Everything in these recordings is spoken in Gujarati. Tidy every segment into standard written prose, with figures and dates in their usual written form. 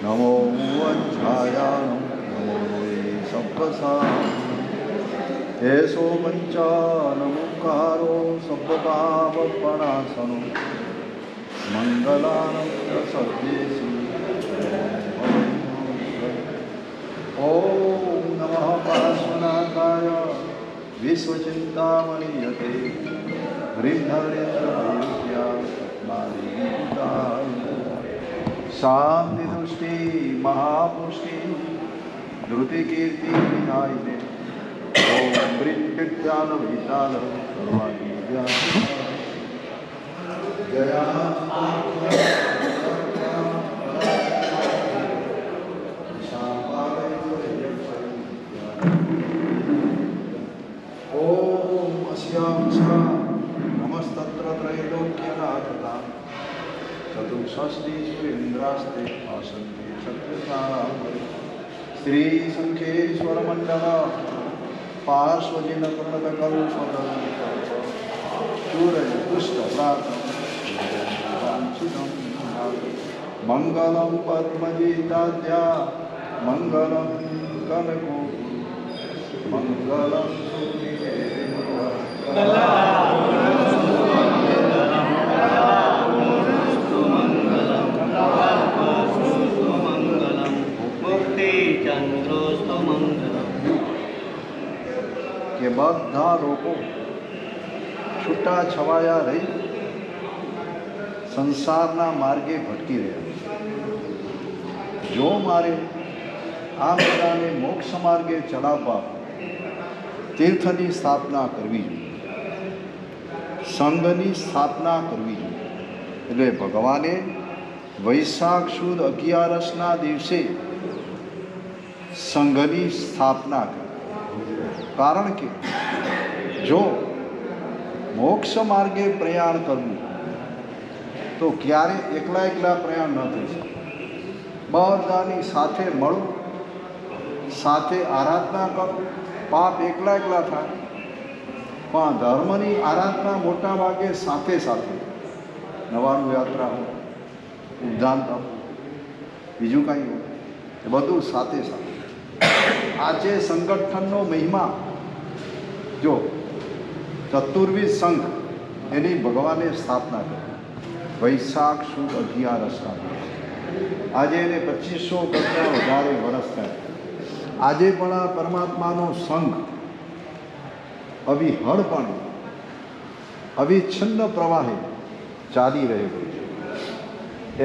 नमो वज्रायाणं नमो सप्पसां एषो पञ्चानमुखारो सप्पपापपणासनो मङ्गलानं सद्येषु ॐ नमः पार्श्वनाथाय विश्वचिन्तामणियते ह्रीं शांति दृष्टि महापुष्टि धृति कीर्ति विनायिने ओम वृत्तिज्ञान विशाल सर्वाणि जया ओम अस्यां नमस्तत्र त्रैलोक्यनाथता चतुष्षष्टिषु इंद्रास्ते आसन्ति क्षत्रियाणां श्री संखेश्वर मंडल पार्श्वजिन प्रणतकल्पदलं चूरय दुष्ट प्रातः मंगलम पद्मजीताद्या मंगलम कनको मंगलम કે બધા લોકો છૂટા છવાયા રહી સંસારના માર્ગે ભટકી રહ્યા. જો મારે આ બધાને મોક્ષ માર્ગે ચલાવવા તીર્થની સ્થાપના કરવી જોઈએ, સંઘની સ્થાપના કરવી જોઈએ. એટલે ભગવાને વૈશાખ સુદ 11ના દિવસે સંઘની સ્થાપના કરી. કારણ કે જો મોક્ષ માર્ગે પ્રયાણ કરવું તો ક્યારે એકલા એકલા પ્રયાણ ન થઈ શકે. બધાની સાથે મળો, સાથે આરાધના કરો. પાપ એકલા એકલા થાય, પણ ધર્મની આરાધના મોટા ભાગે સાથે સાથે, નવાનું યાત્રા હોય, ઉદ્ધાન આપવું, બીજું કાંઈ હોય, એ બધું સાથે સાથે. આજે સંગઠનનો મહિમા જો ચતુર્વિધ સંઘ એની ભગવાને સ્થાપના કરી વૈશાખ સુદ 11 આજે એને 2500 કરતાં વધારે વર્ષ થયા. આજે પણ આ પરમાત્માનો સંઘ અવિહળપણે અવિચ્છિન્ન પ્રવાહે ચાલી રહ્યો છે.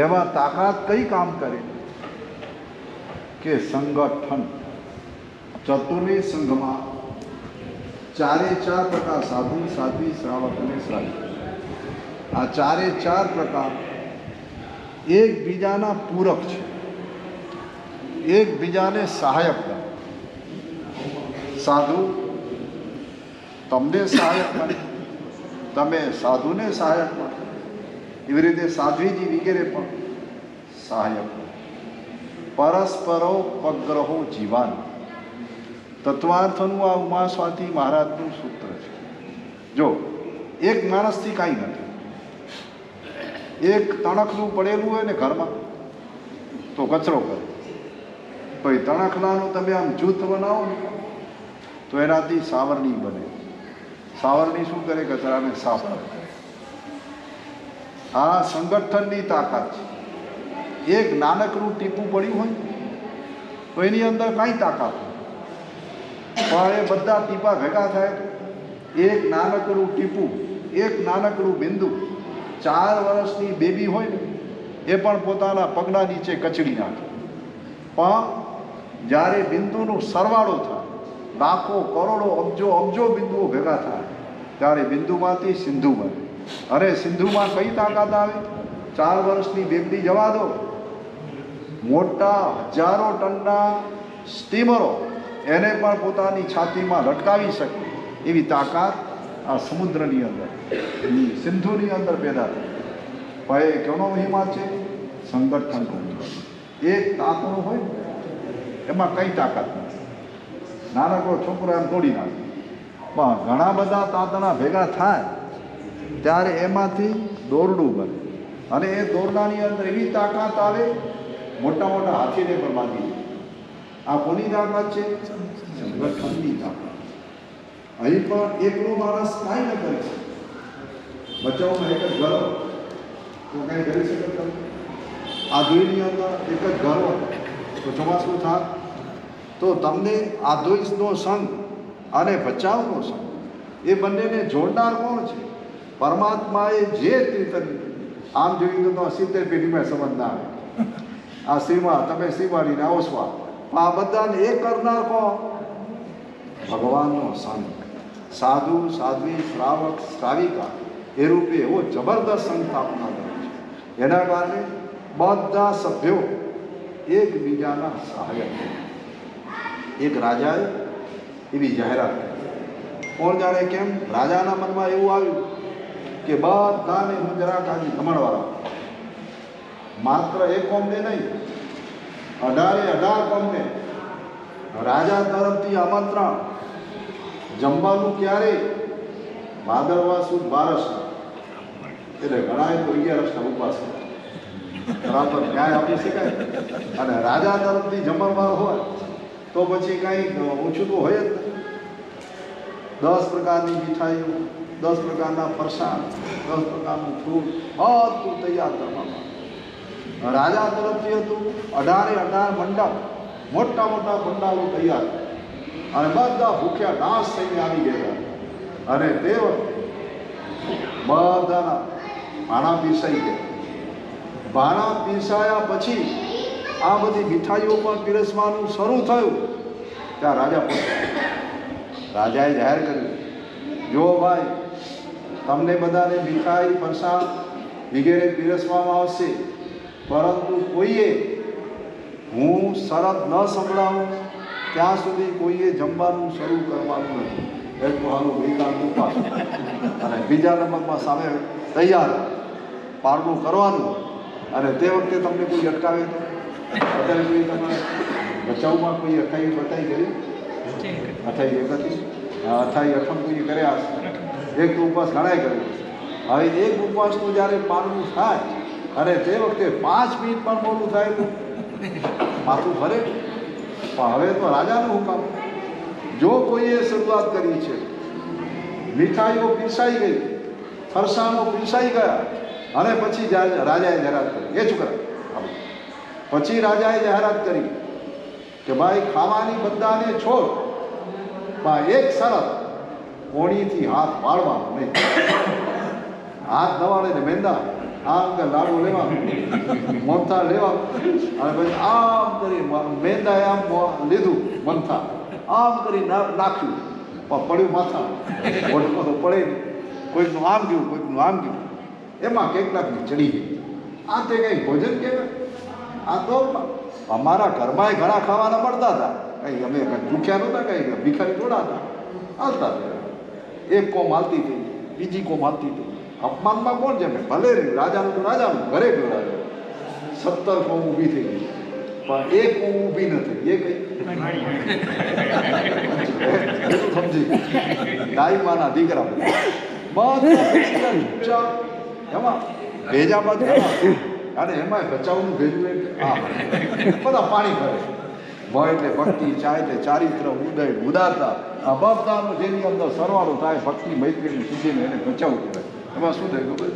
એમાં તાકાત કઈ કામ કરે કે સંગઠન. ચતુર્વિધ સંઘમાં 4 પ્રકાર સાધુ, સાધ્વી, શ્રાવક અને શ્રાવિક. આ 4 પ્રકાર એકબીજાના પૂરક છે, એકબીજાને સહાયક કરે. સાધુ તમને સહાયક કરે, તમે સાધુને સહાયક કરો. એવી રીતે સાધ્વીજી વગેરે પણ સહાયક કરે. પરસ્પરોપગ્રહો જીવાન તત્વાર્થનું આ ઉમા સ્વાતિ મહારાજનું સૂત્ર છે. જો એક માણસથી કાંઈ નથી. એક તણખલું પડેલું હોય ને ઘરમાં તો કચરો કરે, તો એ તણખલાનું તમે આમ જૂથ બનાવો ને તો એનાથી સાવરણી બને. સાવરણી શું કરે? કચરાને સાફ કરે. આ સંગઠનની તાકાત છે. એક નાનકડું ટીપું પડ્યું હોય તો એની અંદર કાંઈ તાકાત હોય, પણ એ બધા ટીપા ભેગા થાય, એક નાનકડું ટીપું, એક નાનકડું બિંદુ. 4 વર્ષની બેબી હોય ને એ પણ પોતાના પગના નીચે કચડી નાખે. પણ જ્યારે બિંદુનો સરવાળો થાય, લાખો કરોડો અબજો બિંદુઓ ભેગા થાય, ત્યારે બિંદુમાંથી સિંધુ બને. અરે સિંધુમાં કઈ તાકાત આવે? 4 વર્ષની બેબી જવા દો, મોટા હજારો ટનના સ્ટીમરો એને પણ પોતાની છાતીમાં લટકાવી શકે એવી તાકાત આ સમુદ્રની અંદર, સિંધુની અંદર પેદા થઈ. ભાઈ કેનો મહિમા છે? સંગઠન કહું. એક તાતણું હોય ને એમાં કંઈ તાકાત નથી. નાનકડો છોકરો એમ તોડી નાખે, પણ ઘણા બધા તાતણા ભેગા થાય ત્યારે એમાંથી દોરડું બને, અને એ દોરડાની અંદર એવી તાકાત આવે મોટા મોટા હાથીને પણ બાંધી દે. આ કોની તાકાત છે? સંગઠનની તાકાત. અહીં પણ એકલો માણસ કાંઈ ન કરી શકે. બચાવમાં એક જ ઘર તો કાંઈ કરી શકે તમે? આ ધોઈની અંદર એક જ ઘર હોય તો ચોમાસું થાય તો તમને આધોઈસનો સંઘ અને બચાવનો સંઘ એ બંનેને જોડનાર કોણ છે? પરમાત્માએ જે તીર્થન. આમ જોયું તો 70 પેઢીમાં સંબંધ ના આવે. આ શ્રીમાં તમે શ્રીવાડીને ઓસવા, આ બધાને એક કરનાર કોણ? ભગવાનનો સંઘ. સાધુ સાધ્વી શ્રાવક શ્રાવિકા એ રૂપે એવો જબરદસ્ત સંઘ સ્થાપના કરે છે. એના કારણે બધા સભ્યો એકબીજાના સહાયક. એક રાજાએ એવી જાહેરાત કરી. કોણ જાણે કેમ રાજાના મનમાં એવું આવ્યું કે બધાને મુજરા કાજી જમણવાળા, માત્ર એક કોમને નહીં, 18 કોમને રાજા તરફથી આમંત્રણ. જમવાનું ક્યારે? ભાદરવા સુદ 12 એટલે ઘણા તો 11 ઉપવાસ બરાબર ન્યાય આપી શકાય. અને રાજા તરફથી જમણવાર હોય તો પછી કાંઈ ઓછું તો હોય જ નહીં. 10 પ્રકારની મીઠાઈઓ, 10 પ્રકારના ફરસાણ, 10 પ્રકારનું ફ્રૂટ બધું તૈયાર કરવામાં. રાજા તરફથી હતું 18 મંડપ, મોટા મોટા પંડાલો તૈયાર, અને બધા ભૂખ્યા નાશ થઈને આવી ગયા. અને તે વખતે બધાના ભાણા પીરસાઈ ગયા. ભાણા પીરસાયા પછી આ બધી મીઠાઈઓ પણ પીરસવાનું શરૂ થયું. ત્યાં રાજા પહોંચ્યા. રાજાએ જાહેર કર્યું, જો ભાઈ તમને બધાને મીઠાઈ ફરસાણ વગેરે પીરસવામાં આવશે, પરંતુ કોઈએ હું શરત ન સંભળાવું ત્યાં સુધી કોઈએ જમવાનું શરૂ કરવાનું નથી. એક તો હાલું ગઈકાલ ઉપવાસ, અને બીજા નંબરમાં સામે તૈયાર પારણું કરવાનું. અને તે વખતે તમને કોઈ અટકાવે તો? અત્યારે કોઈ તમારે બચાવમાં કોઈ અઠાઈ બતાવી કરી? 28 કોઈ કર્યા હશે. એક તો ઉપવાસ ઘણાય કર્યો. હવે એક ઉપવાસનું જ્યારે પારણું થાય અને તે વખતે 5 મિનિટ પણ મોડું થાય તો માથું ફરે. પણ હવે તો રાજાનું હુકમ. જો કોઈએ શરૂઆત કરી છે, મીઠાઈઓ પીરસાઈ ગઈ, ફરસાણો પીરસાઈ ગયા, અને પછી રાજાએ જાહેરાત કરી, એ છોકરા પછી રાજાએ જાહેરાત કરી કે ભાઈ ખાવાની બધાને છોડ, પણ એક શરત, કોણીથી હાથ વાળવાનો નહીં. હાથ દવાડે ને મેંદા આમ કે લાડુ લેવાનું, મોનથા લેવાનું, અને પછી આમ કરી મેંદા આમ લીધું, મોનથા આમ કરી નાખ્યું, પણ પડ્યું માથા ઓઢમાં તો પડે નહીં. કોઈકનું આમ ગયું, કોઈકનું આમ ગયું, એમાં કેટલાકની ચડી ગઈ. આ તે કંઈ ભોજન કહેવાય? આ તો અમારા ઘરમાં ઘણા ખાવાના મળતા હતા. કંઈ અમે ભૂખ્યા નહોતા, કંઈ ભિખારી થોડા હતા, હાલતા હતા. એક કોમ હાલતી હતી, બીજી કોમ હાલતી હતી. અપમાનમાં કોણ જમે? ભલે રાજાનું તો રાજાનું ઘરે ગયો રાજા. 17 કોમ ઊભી થઈ ગઈ, પણ એક કોમ ઊભી નથી. એ કઈ સમજી દાઈમાના દીકરા બધા એમાં ભેજામાં અને એમાં બચાવનું ભેજવું બધા પાણી કરે. ભય એટલે ભક્તિ, ચાય એટલે ચારિત્ર, ઉદય ઉદારતા, આ બધાનું જેની અંદર સરવાળો થાય ભક્તિ મૈત્રીની સુધીને એને બચાવ કહેવાય. એમાં શું થાય ખબર?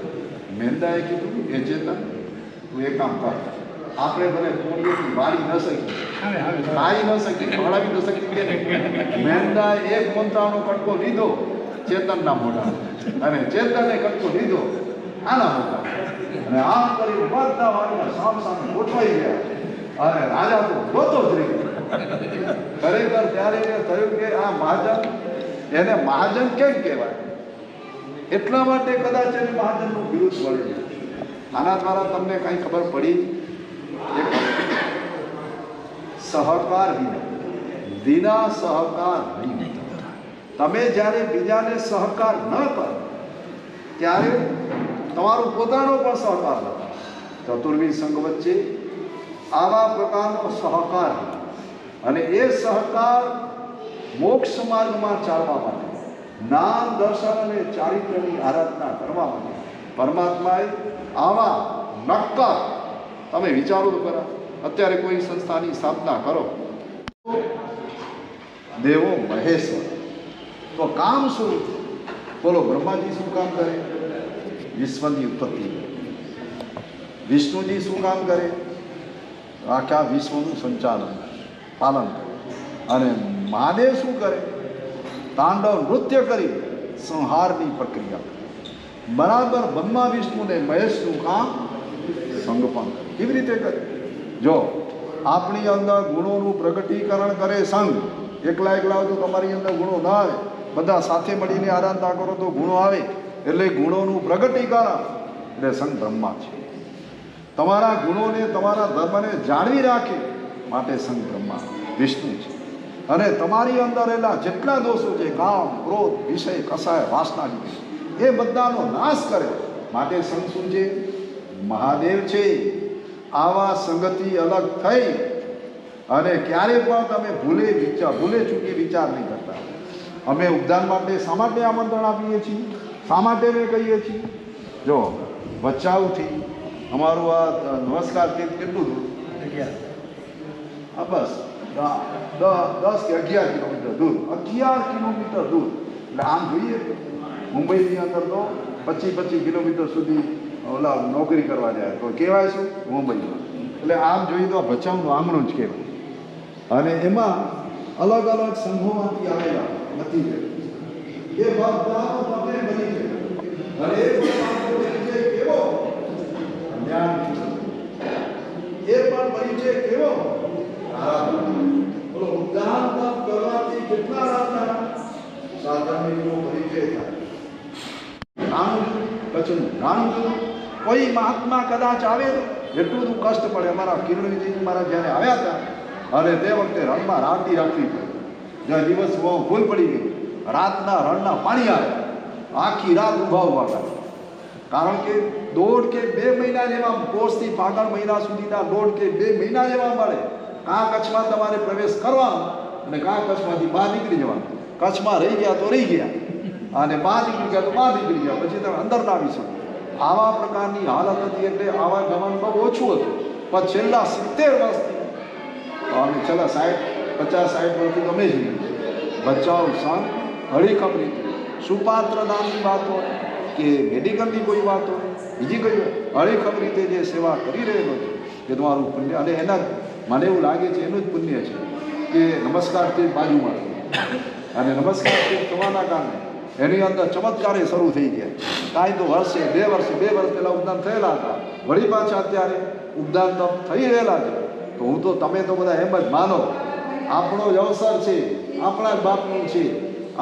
મેંદાએ કીધું એ ચેતન તું એ કામ કર, આપણે ભલે કોળીએથી વાળી ન શકીએ, ખાઈ ન શકીએ, ખવડાવી ન શકીએ. મેંદાએ એક મોંતાનો કટકો લીધો ચેતનના મોઢા, અને ચેતને કટકો લીધો આના મોઢા, અને આમ કરી બધા વાળીના સામ સામે ગોઠવાઈ ગયા. અને રાજા તો જોતો જ રહી. ખરેખર ત્યારે એને થયું કે આ મહાજન, એને મહાજન કેમ કહેવાય? એટલા માટે કદાચ એને મહાજનનું બિરુદ મળ્યું. આના દ્વારા તમને કાંઈ ખબર પડી? સહકાર વિના સહકાર નહીં. તમે જ્યારે બીજાને સહકાર ન કરો ત્યારે તમારું પોતાનો પણ સહકાર નથી. ચતુર્વિધ સંઘ વચ્ચે આવા પ્રકારનો સહકાર, અને એ સહકાર મોક્ષ માર્ગમાં ચાલવા માટે, નામ દર્શન અને ચારિત્ર્યની આરાધના કરવા માટે પરમાત્માએ આવા નક્કર, તમે વિચારો તો ખરા, અત્યારે કોઈ સંસ્થાની સ્થાપના કરો, દેવો મહેશ્વર, તો કામ શું? બોલો, બ્રહ્માજી શું કામ કરે? વિશ્વની ઉત્પત્તિ. વિષ્ણુજી શું કામ કરે? આખા વિશ્વનું સંચાલન, પાલન કરે. અને મહાદેવ શું કરે? તાંડવ નૃત્ય કરી સંહારની પ્રક્રિયા. બરાબર બ્રહ્મા વિષ્ણુ ને મહેશનું કામ સંગપન કરે. કેવી રીતે કરે? જો આપણી અંદર ગુણોનું પ્રગટીકરણ કરે સંઘ. એકલા એકલા તો તમારી અંદર ગુણો ના આવે, બધા સાથે મળીને આરાધના કરો તો ગુણો આવે. એટલે ગુણોનું પ્રગટીકરણ એટલે સંઘ બ્રહ્મા છે. તમારા ગુણોને, તમારા ધર્મને જાળવી રાખે માટે સંઘ બ્રહ્મા વિષ્ણુ છે. અને તમારી અંદર રહેલા જેટલા દોષો છે, કામ, ક્રોધ, વિષય, કસાય, વાસના, એ બધાનો નાશ કરે માટે સંઘ શું છે? મહાદેવ છે. આવા સંગતિ અલગ થઈ અને ક્યારે પણ તમે ભૂલે ચૂકી વિચાર નહીં કરતા. અમે ઉપદાન માટે શા માટે આમંત્રણ આપીએ છીએ? શા માટે અમે કહીએ છીએ? જો ભચાઉથી અમારું આ નમસ્કાર તીર્થ કેટલું દૂર? બસ 10 કે 11 કિલોમીટર દૂર. 11 કિલોમીટર દૂર. એટલે આમ જોઈએ મુંબઈની અંદર તો 25 કિલોમીટર સુધી ઓલા નોકરી કરવા જાય તો કહેવાય શું? મુંબઈમાં. એટલે આમ જોઈએ તો ભચાઉનું આંગણું જ કહેવાય. અને એમાં અલગ અલગ સંઘોમાંથી આવેલા નથી એ બધાનો તમને બની છે. અને એ બધાનો પરિચય કેવો? જ્ઞાન. એ પણ પરિચય કેવો? બોલો, ઉદ્ધાર કરવાથી કેટલા લાભ થાય? સાધનનો પરિચય થાય. જાણવું કોઈ મહાત્મા કદાચ આવે તો એટલું બધું કષ્ટ પડે. અમારા કિરણજી મહારાજ જ્યારે આવ્યા હતા અને તે વખતે રણમાં રાતી રાખવી પડી. જ્યાં દિવસ બહુ ભૂલ પડી ગઈ, રાતના રણના પાણી આવે, આખી રાત ઉભા હતા. કારણ કે 1.5 કે 2 મહિના જેવા, પોષથી ફાગણ મહિના સુધીના 1.5 કે 2 મહિના જેવા મળે. કાં કચ્છમાં તમારે પ્રવેશ કરવાનો અને કાં કચ્છમાંથી બહાર નીકળી જવાનું. કચ્છમાં રહી ગયા તો રહી ગયા, અને બહાર નીકળી ગયા તો બહાર નીકળી ગયા, પછી તમે અંદર ના આવી શકો. આવા પ્રકારની હાલત હતી. એટલે આવા ગમન બહુ ઓછું હતું. પણ છેલ્લા 70 વર્ષથી, અને છેલ્લા 50-60 વર્ષથી તમે જ ભચાઉ સંઘ હળીખમ રીતે સુપાત્ર દાનની વાત હોય કે મેડિકલની કોઈ વાત હોય, બીજી કોઈ હળીખમ રીતે જે સેવા કરી રહેલો છે એ તમારું પુણ્ય. અને એના મને એવું લાગે છે એનું જ પુણ્ય છે કે નમસ્કારથી બાજુમાં, અને નમસ્કારથી થવાના કારણે એની અંદર ચમત્કારે શરૂ થઈ ગયા. કાંઈ તો વર્ષે 2 વર્ષ પહેલાં ઉપદાન થયેલા હતા, વળી પાછા અત્યારે ઉપદાન તો થઈ રહેલા છે. તો હું તો, તમે તો બધા એમ જ માનો આપણો જ અવસર છે, આપણા જ બાપનું છે,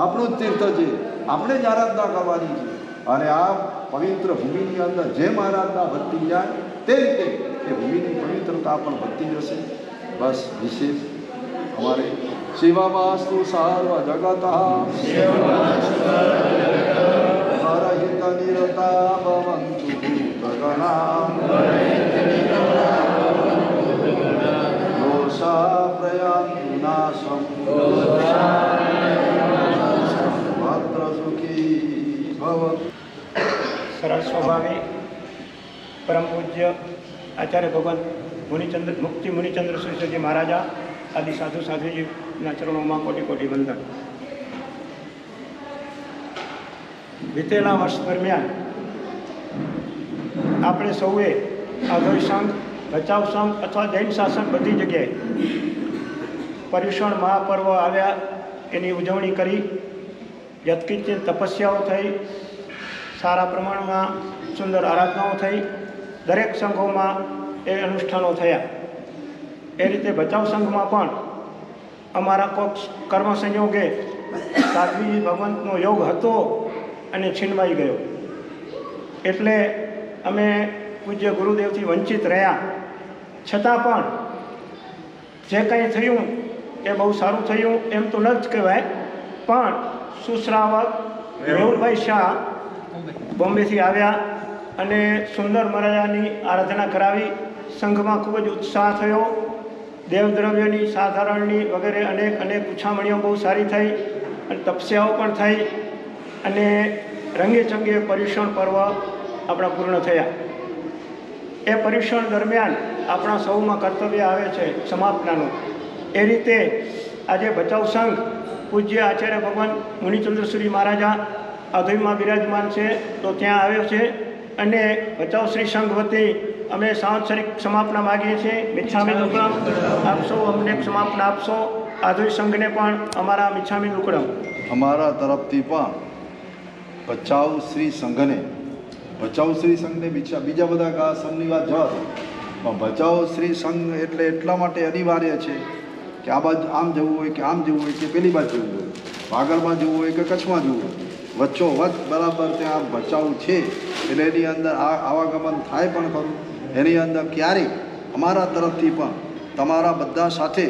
આપણું જ તીર્થ છે, આપણે જ આરાધના કરવાની છે. અને આ પવિત્ર ભૂમિની અંદર જેમ આરાધના વધતી જાય તે રીતે એ ભૂમિની પવિત્રતા પણ વધતી જશે. બસ વિશેષ અમારે શિવમાસ્તુ સર્વ જગત હરહિત નિરતા ભવન્તુ ભૂતગણા દોષા પ્રયાન્તુ નાશમ ભદ્ર સુખી ભવતુ. સરળ સ્વભાવે પરમ પૂજ્ય આચાર્ય ભગવાન મુક્તિ મુનિચંદ્ર સુરજી મહારાજા આદિ સાધુ સાધુજીના ચરણોમાં કોટી કોટી વંદન. વિતેલા વર્ષ દરમિયાન આપણે સૌએ આધોઈ સંઘ, ભચાઉ સંઘ અથવા જૈન શાસન બધી જગ્યાએ પર્યુષણ મહાપર્વ આવ્યા, એની ઉજવણી કરી. યત્કિંચિત તપસ્યાઓ થઈ, સારા પ્રમાણમાં સુંદર આરાધનાઓ થઈ, દરેક સંઘોમાં એ અનુષ્ઠાનો થયા. એ રીતે ભચાઉ સંઘમાં પણ અમારા કોઈક કર્મ સંયોગે સાધ્વી ભગવંતનો યોગ હતો અને છીનવાઈ ગયો. એટલે અમે પૂજ્ય ગુરુદેવથી વંચિત રહ્યા. છતાં પણ જે કંઈ થયું એ બહુ સારું થયું એમ તો ન જ કહેવાય. પણ સુશ્રાવક મેહુલભાઈ શાહ બોમ્બેથી આવ્યા અને સુંદર મહારાજાની આરાધના કરાવી. સંઘમાં ખૂબ જ ઉત્સાહ થયો. દેવદ્રવ્યની સાધારણની વગેરે અનેક પૂછામણીઓ બહુ સારી થઈ અને તપસ્યાઓ પણ થઈ અને રંગે ચંગે પર્યુષણ પર્વ આપણા પૂર્ણ થયા. એ પર્યુષણ દરમિયાન આપણા સૌમાં કર્તવ્ય આવે છે સમાપનાનું. એ રીતે આજે ભચાઉ સંઘ પૂજ્ય આચાર્ય ભગવાન મુનિચંદ્રસુરી મહારાજા અધોઈમાં બિરાજમાન છે તો ત્યાં આવ્યો છે અને ભચાઉ શ્રી સંઘ વતી અમે સાંવત્સરિક સમાપના માગીએ છીએ. મિચ્છામી દુક્કડમ આપ સૌ અમને સમાપના આપશો. આધોઈ સંઘને પણ અમારા મિચ્છામી દુક્કડમ. અમારા તરફથી પણ ભચાઉ શ્રી સંઘને બીજા બધા સંઘની વાત જવા દો, પણ ભચાઉ શ્રી સંઘ એટલે એટલા માટે અનિવાર્ય છે કે આ બાજુ આમ જવું હોય કે આમ જવું હોય કે પેલી બાજુ જવું હોય, વાગડમાં જવું હોય કે કચ્છમાં જવું હોય, વચ્ચોવચ્ચ બરાબર ત્યાં ભચાઉ છે એટલે એની અંદર આવાગમન થાય પણ ખરું. એની અંદર ક્યારેક અમારા તરફથી પણ તમારા બધા સાથે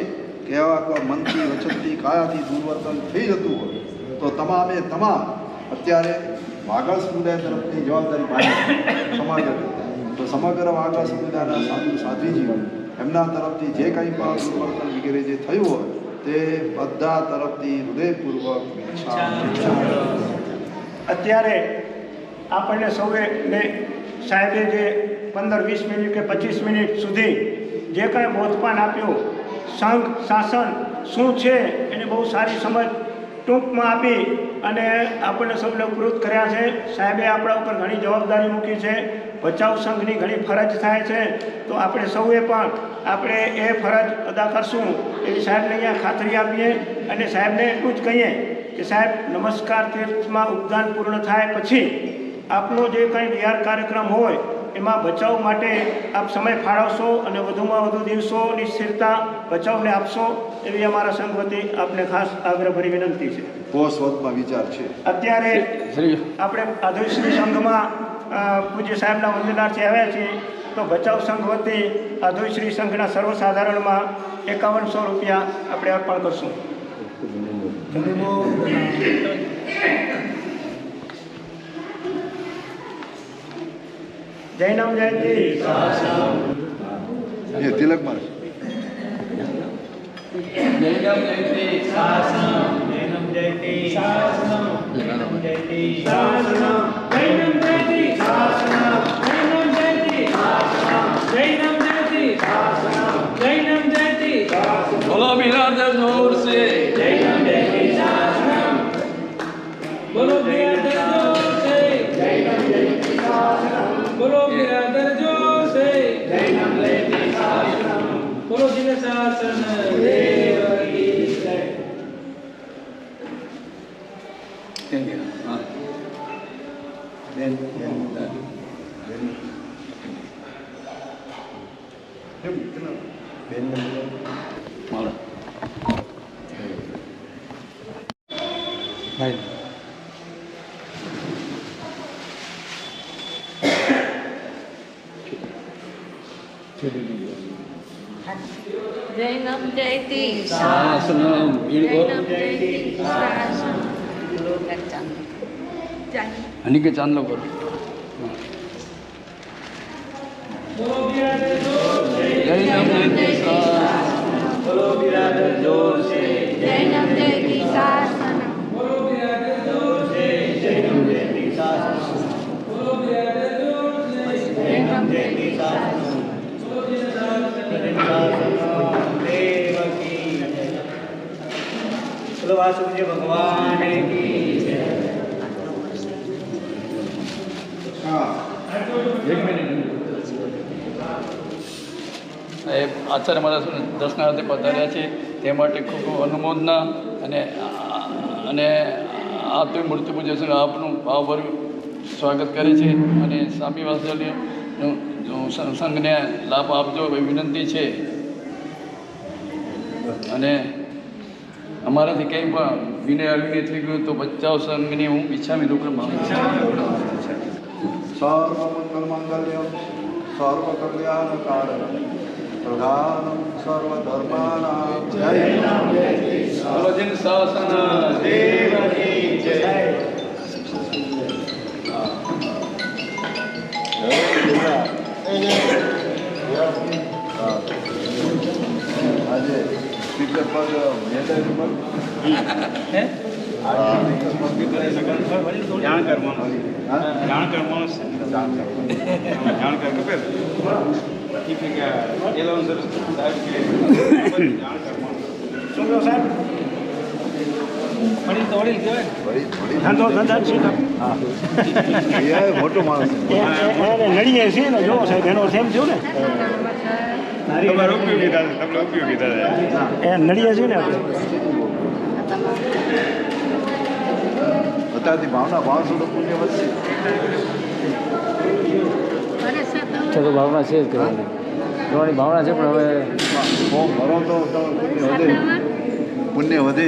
કહેવા મનથી વચનથી કાયાથી દુર્વર્તન થઈ જતું હોય તો તમામ અત્યારે વાગડ સમુદાય તરફની જવાબદારી પાડી સમગ્ર વાગડ સમુદાયના સાધુ સાધ્વીજીઓ એમના તરફથી જે કંઈ પણ દુર્વર્તન વગેરે જે થયું હોય તે બધા તરફથી હૃદયપૂર્વક અત્યારે આપણને સૌએ સાહેબે જે 15-20 મિનિટ કે 25 મિનિટ સુધી જે કંઈ બોધપાન આપ્યું, સંઘ શાસન શું છે એની બહુ સારી સમજ ટૂંકમાં આપી અને આપણને સૌને ઉપકૃત કર્યા છે. સાહેબે આપણા ઉપર ઘણી જવાબદારી મૂકી છે. ભચાઉ સંઘની ઘણી ફરજ થાય છે તો આપણે સૌએ પણ આપણે એ ફરજ અદા કરશું એવી સાહેબને અહીંયા ખાતરી આપીએ અને સાહેબને એટલું જ કહીએ કે સાહેબ નમસ્કાર તીર્થમાં ઉપદાન પૂર્ણ થાય પછી આપનો જે કંઈ વિહાર કાર્યક્રમ હોય એમાં ભચાઉ માટે આપ સમય ફાળવશો અને વધુમાં વધુ દિવસોની સ્થિરતા ભચાઉને આપશો એવી અમારા સંઘ વતી આપને ખાસ આગ્રહભરી વિનંતી છે. પોષવતમાં વિચાર છે. અત્યારે આપણે આધોઈ શ્રી સંઘમાં પૂજ્ય સાહેબના વંદનાર્થે આવ્યા છીએ તો ભચાઉ સંઘ વતી આધોઈ શ્રી સંઘના સર્વસાધારણમાં 5100 રૂપિયા આપણે અર્પણ કરશું. જૈનમ જયંતિ તિલક મારે જૈનમ જયંતિ શાસનમ જૈનમ જયંતિ શાસનમ જૈનમ જયંતિ શાસનમ જૈનમ જયંતિ શાસનમ જૈનમ જયંતિ શાસનમ જૈનમ જયંતિ શાસનમ જૈનમ જયંતિ શાસનમ બોલો બિરાદર જોર સે જૈનમ જયંતિ શાસનમ બોલો બિરાદર જોર સે જૈનમ જયંતિ શાસનમ બોલો બિરાદર જોર સે જૈનમ જયંતિ શાસનમ બોલો જિન શાસન દેવ કી જય. જૈનમ જયતિ શાસનમ જૈનમ જયતિ શાસનમ હની કે ચાંદલો કરો જૈનમ જયંતિ શાસનમ બોલો બિરાદર જોર સે જૈનમ જયતિ શાસનમ બોલો બિરાદર જોર સે જૈનમ જયંતિ શાસનમ બોલો બિરાદર જોર સે જૈનમ જયતિ શાસનમ વાસુદેવ ભગવાન કી જય. આચાર્ય મહારાજ દર્શનાર્થે પધાર્યા છે તે માટે ખૂબ ખૂબ અનુમોદના અને આ તો મૂર્તિ પૂજન સંઘ આપનું ભાવભર્યું સ્વાગત કરે છે અને સ્વામી વાત્સલ્યનું સંઘને લાભ આપજો એવી વિનંતી છે. અને અમારાથી કંઈ પણ વિનય અવિનય થઈ ગયું તો ભચાઉ સંઘની હું ઈચ્છામી દુક્કડમ માગું છું. સર્વમંગલ મંગલ્યમ સર્વકલ્યાણકારણમ પ્રધાનમ સર્વધર્માણામ જય. બોલો જૈન શાસન દેવ કી જય. આજે સ્પીકર પર મેદાન પર હે જાણકાર માણસ હા? જાણકાર માણસ જાણ કરો. જાણકાર કપેલ એ કે એલાઉન્સર સાહેબ કે જાણકાર માણસ શું કહો સાહેબ વડીલ તો વડીલ કહેવાય ને. વળી ધંધો ધંધા છે ને હા એ મોટો માણસ છે. એને નડીએ છીએ ને જો સાહેબ એનો સેમ થયું ને તમારે ઉપયોગીતા છે તમને ઉપયોગીતા છે એ નડીએ છીએ ને આપણે અત્યારથી ભાવના 500 તો પુણ્ય વધશે. છે તો ભાવના છે જ કરવાની કરવાની ભાવના છે પણ હવે ફોર્મ ભરો તો પુણ્ય વધે. પુણ્ય વધે